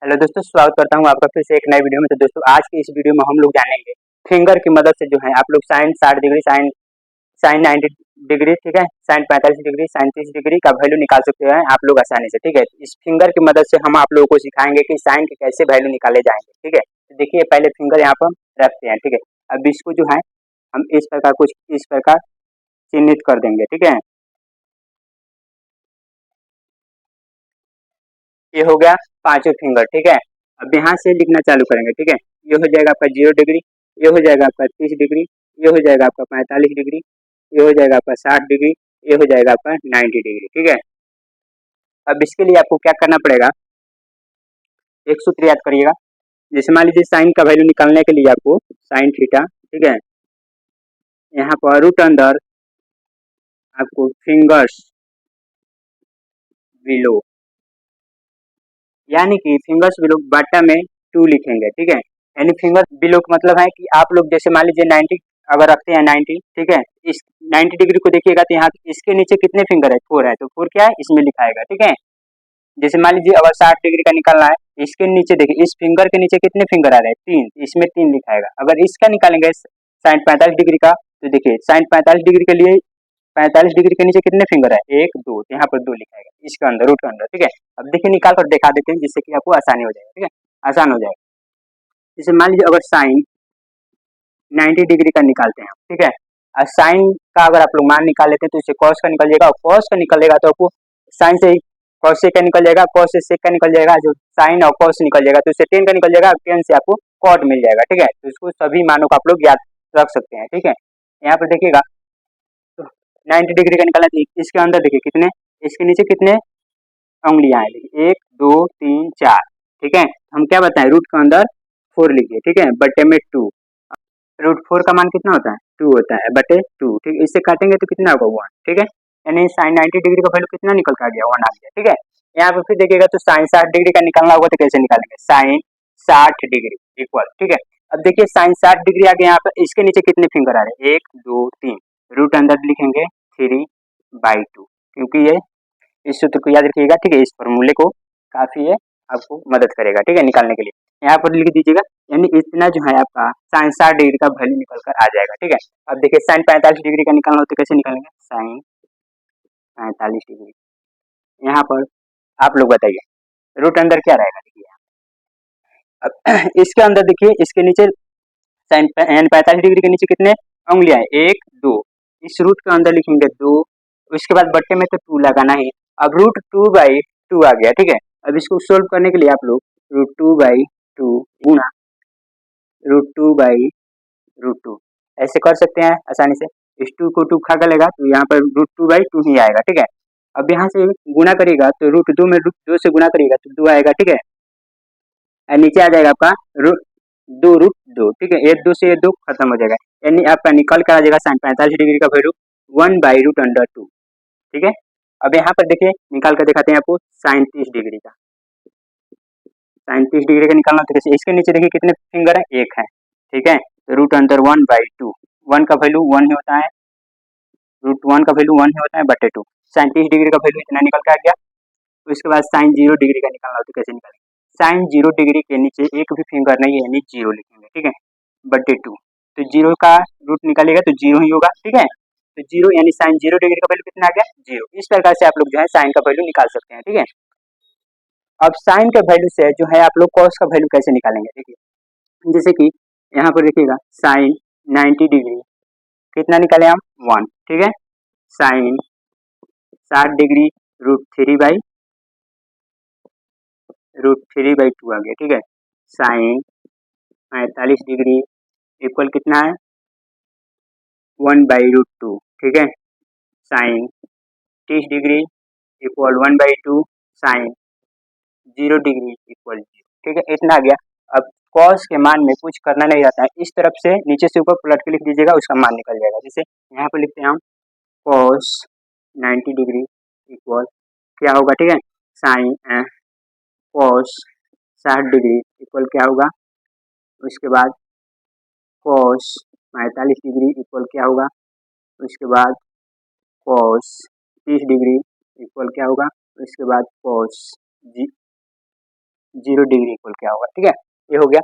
Hello दोस्तों, स्वागत करता हूं आपका फिर से एक नए वीडियो में। तो दोस्तों आज की इस वीडियो में हम लोग जानेंगे फिंगर की मदद से जो है आप लोग साइन 60 डिग्री, साइन 90 डिग्री, ठीक है, साइन 45 डिग्री, साइन 30 डिग्री का वैल्यू निकाल सकते हैं आप लोग आसानी से, ठीक है। इस फिंगर की मदद से हम आप लोगों को सिखाएंगे कि साइन के कैसे वैल्यू निकाले जाएंगे, ठीक है। तो देखिए पहले फिंगर यहाँ पर रखते हैं, ठीक है। अब इसको जो है हम इस प्रकार चिन्हित कर देंगे, ठीक है। ये हो गया पांचों फिंगर, ठीक है। अब यहाँ से लिखना चालू करेंगे, ठीक है। ये हो जाएगा आपका 0 डिग्री, ये हो जाएगा आपका 30 डिग्री, ये हो जाएगा आपका 45 डिग्री, ये हो जाएगा आपका 60 डिग्री, ये हो जाएगा आपका 90 डिग्री, ठीक है। अब इसके लिए आपको क्या करना पड़ेगा, एक सूत्र याद करिएगा। जैसे मान लीजिए साइन का वैल्यू निकालने के लिए आपको साइन थीटा, ठीक है, यहाँ पर रूट अंडर आपको फिंगर्स बिलो, यानी कि फिंगर्स बिलो बाटा में 2 लिखेंगे, ठीक है। यानी फिंगर बिलो का मतलब है कि आप लोग जैसे मान लीजिए 90 अगर रखते हैं 90, ठीक है, इस 90 डिग्री को देखिएगा तो यहाँ इसके नीचे कितने फिंगर है, 4 है, तो 4 क्या है इसमें लिखाएगा, ठीक है। जैसे मान लीजिए अगर 60 डिग्री का निकालना है, इसके नीचे देखिए इस फिंगर के नीचे कितने फिंगर आ रहे हैं, 3, इसमें 3 लिखाएगा। अगर इसका निकालेंगे साइन 45 डिग्री का, तो देखिए साइन 45 डिग्री के लिए 45 डिग्री के नीचे कितने फिंगर है, 1 2, यहाँ पर 2 लिखाएगा इसके अंदर, रूट के अंदर, ठीक है। अब देखिए निकाल कर दिखा देते हैं जिससे कि आपको आसानी हो जाएगा, ठीक है, आसान हो जाएगा। जैसे मान लीजिए अगर साइन 90 डिग्री का निकालते हैं, ठीक है, और साइन का अगर आप लोग मान निकाल लेते हैं तो इससे कॉस का निकल जाएगा, और कॉस का निकलेगा तो आपको साइन से कॉस से का निकल जाएगा, कॉस से सेक का निकल जाएगा, जो साइन और कॉस निकल जाएगा तो इससे टेन का निकल जाएगा, टेन से आपको कॉट मिल जाएगा, ठीक है। तो इसको सभी मानों को आप लोग याद रख सकते हैं, ठीक है। यहाँ पर देखिएगा तो 90 डिग्री का निकालना है, इसके अंदर देखिए कितने, इसके नीचे कितने उंगलियां हैं, देखिए 1 2 3 4, ठीक है। हम क्या बताएं, रूट के अंदर 4 लिखिए, ठीक है, बटे में 2, रूट 4 का मान कितना होता है, 2 होता है, बटे 2, ठीक है। इससे काटेंगे तो कितना होगा, 1, ठीक है। यानी साइन 90 डिग्री का वैल्यू कितना निकल कर आ गया, 1 आ गया, ठीक है। यहाँ पे फिर देखिएगा तो साइन 60 डिग्री का निकालना होगा तो कैसे निकालेंगे, साइन 60 डिग्री इक्वल, ठीक है। अब देखिए साइन 60 डिग्री आ गया, यहाँ पर इसके नीचे कितने फिंगर आ रहे हैं, 1 2 3, रूट अंदर लिखेंगे 3/2, क्योंकि ये इस सूत्र को याद रखिएगा, ठीक है, इस फॉर्मूले को काफी है आपको मदद करेगा, ठीक है, निकालने के लिए। यहाँ पर लिख दीजिएगा, यानी इतना जो है आपका साइन 60 डिग्री का वैल्यू निकल कर आ जाएगा, ठीक है। अब देखिए साइन 45 डिग्री का निकालना हो तो कैसे निकालेंगे, साइन 45 डिग्री, यहाँ पर आप लोग बताइए रूट अंदर क्या रहेगा, देखिए अब इसके अंदर देखिए इसके नीचे साइन 45 डिग्री के नीचे कितने उंगलियां हैं, 1 2, इस रूट के अंदर लिखेंगे 2, उसके बाद बट्टे में तो 2 लगाना ही। अब रूट 2/2 आ गया, ठीक है। अब इसको सोल्व करने के लिए आप लोग रूट 2/2 गुणा रूट 2 ऐसे कर सकते हैं आसानी से। इस 2 को 2 खा गलेगा तो यहाँ पर रूट 2/2 ही आएगा, ठीक है। अब यहाँ से गुणा करिएगा तो रूट 2 में रूट 2 से गुणा करिएगा तो 2 आएगा, ठीक है। और नीचे आ जाएगा आपका रूट 2, ठीक है, ये 2 से ये 2 खत्म हो जाएगा, यानी आपका निकल कर आ जाएगा साइन 45 डिग्री का वैल्यू 1/√2, ठीक है। अब यहाँ पर देखिए निकाल कर दिखाते हैं आपको साइन 30 डिग्री का, साइन 30 डिग्री का निकालना तो कैसे, इसके नीचे देखिए कितने फिंगर है, 1 है, ठीक है। तो रूट अंदर 1/2, 1 का वैल्यू 1 ही होता है, रूट 1 का वैल्यू 1 ही होता है, बटे 2, साइन 30 डिग्री का वैल्यू इतना निकल के आ गया। उसके बाद साइन 0 डिग्री का निकालना हो तो कैसे निकालेंगे, साइन 0 डिग्री के नीचे एक भी फिंगर नहीं है, यानी 0 लिखेंगे, ठीक है, बटे 2, तो 0 का रूट निकालेगा तो 0 ही होगा, ठीक है। तो 0 यानी साइन 0 डिग्री का वैल्यू कितना आ गया, 0। इस प्रकार से आप लोग जो है साइन का वैल्यू निकाल सकते हैं, ठीक है। अब साइन के वैल्यू से जो है आप लोग कॉस का वैल्यू कैसे निकालेंगे, देखिए जैसे कि यहाँ पर देखिएगा साइन 90 डिग्री कितना निकाले हम, 1, ठीक है। साइन 60 डिग्री रूट 3/2 आ गया, ठीक है। साइन 45 डिग्री इक्वल कितना है, 1/√2, ठीक है। Sine 30 degree equal 1/2, sine 0 degree equal 0, ठीक है, इतना आ गया। अब कॉस के मान में कुछ करना नहीं रहता है, इस तरफ से नीचे से ऊपर पलट के लिख दीजिएगा, उसका मान निकल जाएगा। जैसे यहाँ पर लिखते हैं हम कॉस 90 डिग्री इक्वल क्या होगा, ठीक है, साइन कॉस 60 डिग्री इक्वल क्या होगा, उसके बाद कॉस 45 डिग्री इक्वल क्या होगा, उसके बाद कॉस 30 डिग्री इक्वल क्या होगा, उसके बाद कॉस 0 डिग्री इक्वल क्या होगा, ठीक है। ये हो गया।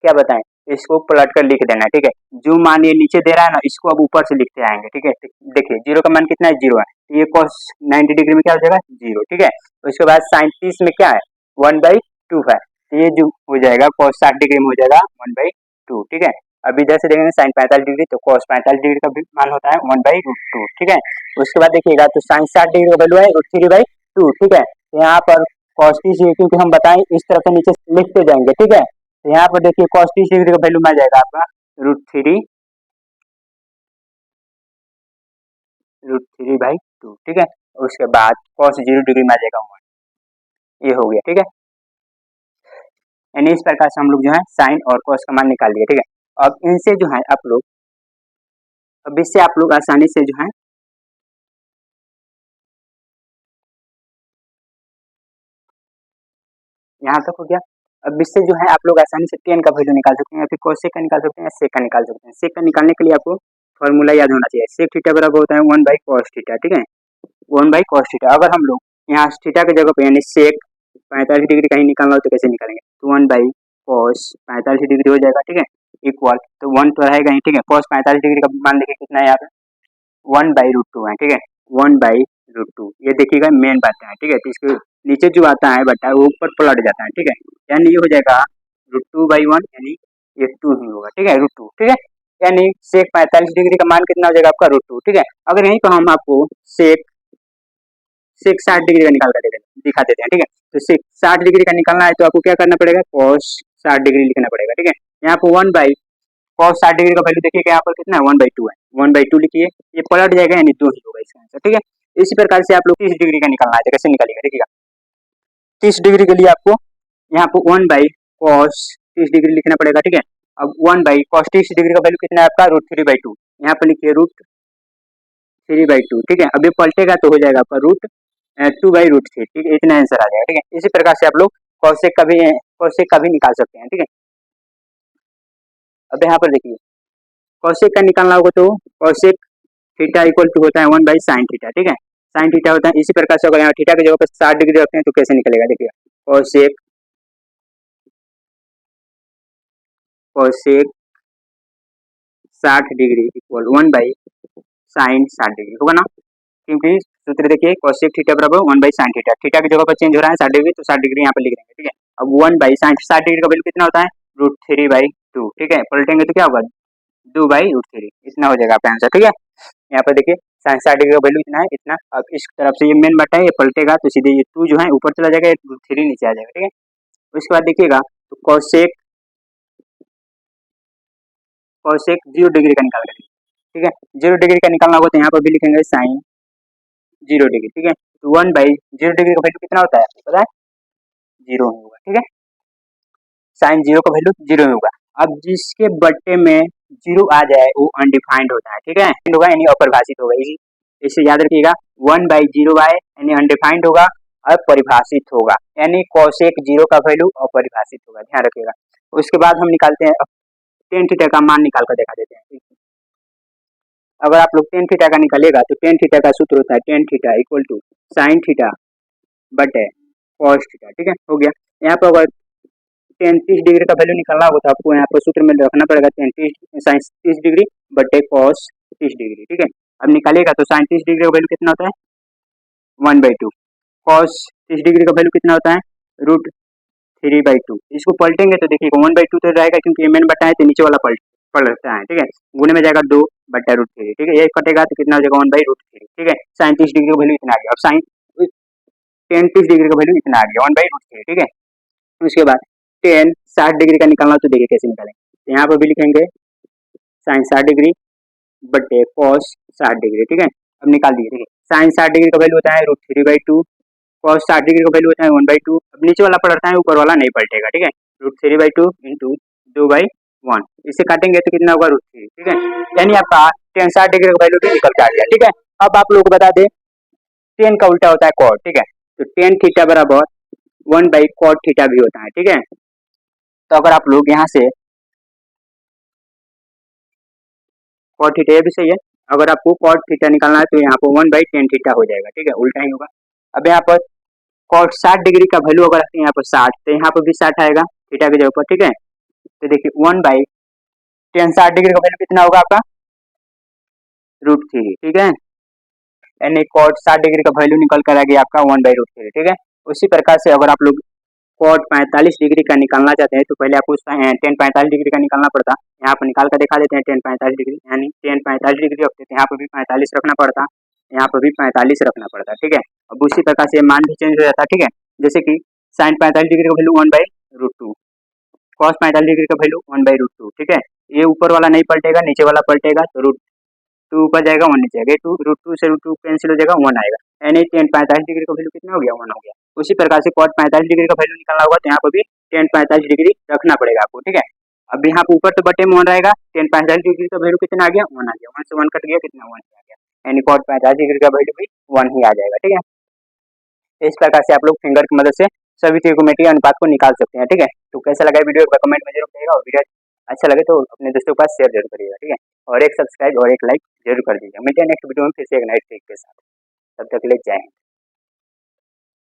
क्या बताएं, इसको पलट कर लिख देना, ठीक है। जो मान ये नीचे दे रहा है ना, इसको अब ऊपर से लिखते आएंगे, ठीक है। देखिए 0 का मान कितना है, 0 है, तो ये cos 90 डिग्री में क्या हो जाएगा, 0, ठीक है। उसके बाद sin 30 में क्या है, 1/2 है, तो ये जो हो जाएगा cos 60 डिग्री में हो जाएगा 1/2, ठीक है। अब इधर से देखेंगे sin 45 डिग्री, तो cos 45 डिग्री का भी मान होता है 1/√2, ठीक है। उसके बाद देखिएगा तो sin 60 डिग्री का वैल्यू है √3/2, ठीक है। तो यहाँ पर cos 30 क्योंकि हम बताएं इस तरफ से नीचे लिखते जाएंगे, ठीक है। तो यहाँ पर देखिए cos 30 डिग्री का वैल्यू में आ जाएगा आपका √3/2, ठीक है। उसके बाद cos 0 डिग्री में आ जाएगा 1, ये हो गया, ठीक है। यानी इस प्रकार से हम लोग जो है साइन और cos का मान निकाल लिया, ठीक है। अब इनसे जो है आप लोग, अब इससे आप लोग आसानी से जो है यहाँ तक हो गया। अब इससे जो है आप लोग आसानी से tan का वैल्यू निकाल सकते हैं, या फिर cosec का निकाल सकते हैं, या sec का निकाल सकते हैं। sec का निकालने के लिए आपको फॉर्मूला याद होना चाहिए, sec थीटा बराबर होता है 1/cos थीटा, ठीक है। 1/cos थीटा, अगर हम लोग यहाँ थीटा की जगह पे यानी sec 45 डिग्री कहीं निकालना हो तो कैसे निकालेंगे, तो 1/cos 45 डिग्री हो जाएगा, ठीक है। इक्वल तो 1 तो रहेगा ही, ठीक है। cos 45 डिग्री का मान देखिए कितना है यहाँ पे, 1/√2 है, ठीक है। 1/√2, ये देखिएगा मेन बात है, ठीक है। तो इसके नीचे जो आता है बटा वो ऊपर पलट जाता है, ठीक है। यानी ये हो जाएगा √2/1, यानी ये 2 ही होगा, ठीक है, √2, ठीक है। यानी सेक 45 डिग्री का मान कितना हो जाएगा आपका, √2, ठीक है। अगर यहीं पर हम आपको सेक सेक 60 डिग्री का निकाल कर दिखा देते हैं, ठीक है। तो सेक 60 डिग्री का निकालना है तो आपको क्या करना पड़ेगा, cos 60 डिग्री लिखना पड़ेगा, ठीक है। यहाँ पर 1/cos 60 डिग्री का वैल्यू देखिएगा यहाँ पर कितना है, 1/2 है, 1/2 लिखिए, ये पलट जाएगा यानी 2 ही होगा इसका आंसर, ठीक है। इसी प्रकार से आप लोग 30 डिग्री का निकालना है तो कैसे निकालिएगा, देखिएगा 30 डिग्री के लिए आपको यहाँ पर 1/cos 30 डिग्री लिखना पड़ेगा, ठीक है। अब 1/cos 30 डिग्री का वैल्यू कितना है आपका, √3/2, यहाँ पर लिखिए √3/2, ठीक है। अब ये पलटेगा तो हो जाएगा आपका √2/√3, ठीक है। इतना आंसर आ जाएगा, ठीक है। इसी प्रकार से आप लोग cosec का भी निकाल सकते हैं, ठीक है। अब यहाँ पर देखिए cosec का निकालना होगा तो cosec थीटा इक्वल टू होता है 1/sin थीटा, ठीक है। sin थीटा होता है, इसी प्रकार से अगर यहाँ थीटा की जगह पर 60 डिग्री रखते हैं तो कैसे निकलेगा, देखिए cosec 60 degree equal 1/sin 60 degree होगा ना, क्योंकि सूत्र देखिए cosec थीटा बराबर 1/sin थीटा, थीटा की जगह पर चेंज हो रहा है 60 डिग्री, तो 60 डिग्री यहाँ पर लिख देंगे, ठीक है। अब 1/sin 60 डिग्री का वैल्यू कितना होता है, √3/2, ठीक है। पलटेंगे तो क्या होगा, 2/√3, इतना हो जाएगा आपका आंसर, ठीक है। यहाँ पर देखिए sin 60 डिग्री का वैल्यू इतना है, इतना। अब इस तरफ से ये मेन बटा है, ये पलटेगा तो सीधे ये 2 जो है ऊपर चला जाएगा, √3 नीचे आ जाएगा, ठीक है। उसके बाद देखिएगा तो cosec 0 डिग्री का निकाल करेंगे, ठीक है। 0 डिग्री का निकालना होगा तो यहाँ पर भी लिखेंगे sin 0 डिग्री, ठीक है। तो 1/0 डिग्री का वैल्यू कितना होता है आपको पता है, 0 होगा, ठीक है। sin 0 का वैल्यू 0 होगा। अब जिसके बट्टे में 0 आ जाए वो अनडिफाइंड होता है, ठीक है, होगा यानी अपरिभाषित होगा। इसे याद रखिएगा, 1/0 आए यानी अनडिफाइंड होगा, अपरिभाषित होगा, यानी cosec 0 का वैल्यू अपरिभाषित होगा, ध्यान रखिएगा। उसके बाद हम निकालते हैं tan थीटा का मान निकाल कर दिखा देते हैं। अगर आप लोग tan थीटा का निकालेगा तो tan थीटा का सूत्र होता है tan theta equal to sin theta बटे cos थीटा, ठीक है, हो गया। यहाँ पर अगर tan 30 डिग्री का वैल्यू निकालना होगा तो आपको यहाँ पर सूत्र में रखना पड़ेगा tan 30 डिग्री बटे cos 30 डिग्री, ठीक है। अब निकालेगा तो sin 30 डिग्री का वैल्यू कितना होता है, 1/2, cos 30 डिग्री का वैल्यू कितना होता है, √3/2। इसको पलटेंगे तो देखिएगा 1/2 तो रहेगा, क्योंकि ये मेन बटा है तो नीचे वाला पलटता है, ठीक है। गुणे में जाएगा 2/√3, ठीक है। ये कटेगा तो कितना हो जाएगा 1/√3, ठीक है। sin 30 डिग्री का वैल्यू इतना आ गया। अब sin tan 30 डिग्री का वैल्यू इतना आ गया 1/√3, ठीक है। उसके बाद tan 60 डिग्री का निकालना तो देखिए कैसे निकालेंगे, तो यहाँ पर भी लिखेंगे sin 60 डिग्री बटे cos 60 डिग्री, ठीक है। अब निकाल दिए, ठीक है। sin 60 डिग्री का वैल्यू होता है √3/2, cos 60 डिग्री का वैल्यू होता है 1/2। अब नीचे वाला पलटता है, ऊपर वाला नहीं पलटेगा, ठीक है। √3/2 इंटू 2/1, इसे काटेंगे तो कितना होगा √3, ठीक है। यानी आपका tan 60 डिग्री का वैल्यू भी निकल के आ गया, ठीक है। अब आप लोग को बता दें tan का उल्टा होता है cot, ठीक है। तो tan थीटा बराबर 1/cot थीटा भी होता है, ठीक है। तो अगर आप लोग यहाँ से cot थीटा, ये भी सही है, अगर आपको cot थीटा निकालना है तो यहाँ पर 1/tan थीटा हो जाएगा, ठीक है, उल्टा ही होगा। अब यहाँ पर कॉट 60 डिग्री का वैल्यू अगर रखते हैं यहाँ पर 60, तो यहाँ पर भी 60 आएगा थीटा की जगह पर, ठीक है। तो देखिए 1/tan 60 डिग्री का वैल्यू कितना होगा आपका, √3, ठीक है। यानी कॉट 60 डिग्री का वैल्यू निकल कर आ गया आपका 1/√3, ठीक है। उसी प्रकार से अगर आप लोग कॉट 45 डिग्री का निकालना चाहते हैं तो पहले आपको उसका tan 45 डिग्री का निकालना पड़ता। यहाँ पर निकाल कर दिखा देते हैं tan 45 डिग्री, यानी tan 45 डिग्री रखते थे, यहाँ पर भी 45 रखना पड़ता, यहाँ पर भी 45 रखना पड़ता, ठीक है। अब उसी प्रकार से मान भी चेंज हो जाता, ठीक है। जैसे कि sin 45 डिग्री का वैल्यू 1/√2, cos 45 डिग्री का वैल्यू 1/√2, ठीक है। ये ऊपर वाला नहीं पलटेगा, नीचे वाला पलटेगा, तो √2 ऊपर जाएगा, 1 नीचे जाएगा, √2 से √2 कैंसिल हो जाएगा, 1 आएगा, यानी tan 45 डिग्री का वैल्यू कितना हो गया, 1 हो गया। उसी प्रकार से cot 45 डिग्री का वैल्यू निकालना होगा, तो यहाँ पर भी tan 45 डिग्री रखना पड़ेगा आपको, ठीक है। अब यहाँ पे ऊपर तो बटे में 1 रहेगा, tan 45 डिग्री का वैल्यू कितना आ गया, 1 आ गया, 1 से 1 कट गया, कितना 1 आ गया, यानी cot 45 डिग्री का वैल्यू भी 1 ही आ जाएगा, ठीक है। इस प्रकार से आप लोग फिंगर की मदद से सभी त्रिकोणमितीय अनुपात को निकाल सकते हैं, ठीक है। तो कैसा लगा वीडियो कमेंट में जरूर करिएगा, और वीडियो अच्छा लगे तो अपने दोस्तों के पास शेयर जरूर करिएगा, ठीक है। और एक सब्सक्राइब और एक लाइक जरूर कर दीजिएगा। मिलते हैं नेक्स्ट वीडियो में फिर से एक नए ट्रिक के साथ, तब तक के लिए जय हिंद।